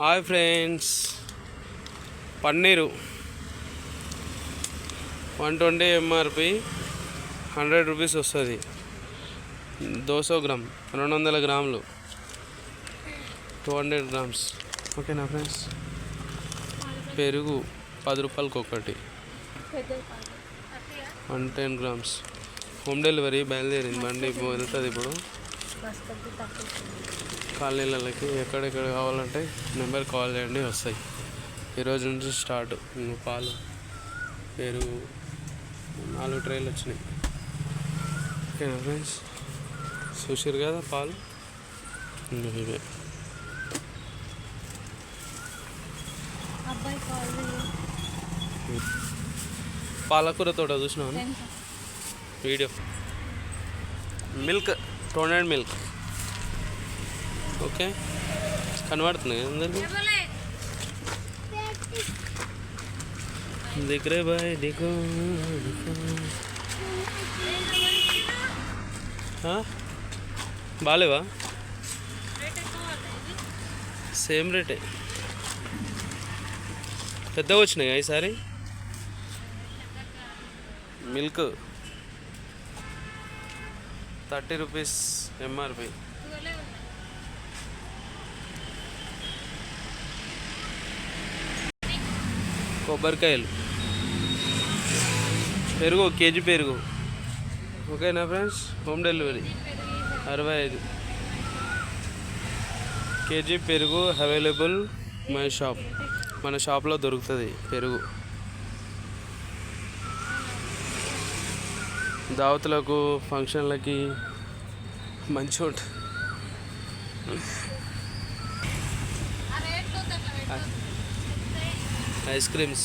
Hi friends, paneer 120 MRP 100 rupees వస్తుంది. 200 gram 200 గ్రాములు 200 grams. ఓకేనా ఫ్రెండ్స్. పెరుగు 10 రూపాయలకి ఒకటి 110 గ్రామ్స్. హోమ్ డెలివరీ బయలుదేరింది, బండి వెళ్తుంది ఇప్పుడు కాలనీలకి. ఎక్కడెక్కడ కావాలంటే నెంబర్ కాల్ చేయండి, వస్తాయి. ఈరోజు నుంచి స్టార్ట్. పాలు, పెరుగు 4 ట్రైలు వచ్చినాయి. ఓకేనా ఫ్రెండ్స్, చూసారు కదా పాలు. ఇవే పాలకూర తోట చూసినాను వీడియో. Milk 200 milk. ఓకే, కనబడుతుంది కదా అందరికీ. దిక్రే బాయ్ దిగో బాలేవా? సేమ్ రేటే, పెద్దగా వచ్చినాయి ఈసారి. Milk 30 rupees MRP. కొబ్బరికాయలు, పెరుగు కేజీ పెరుగు. ఓకేనా ఫ్రెండ్స్, హోమ్ డెలివరీ 65 కేజీ పెరుగు అవైలబుల్ మై షాప్. మన షాప్లో దొరుకుతుంది పెరుగు. దావతులకు, ఫంక్షన్లకి మంచిగా ఉంటుంది. Ice creams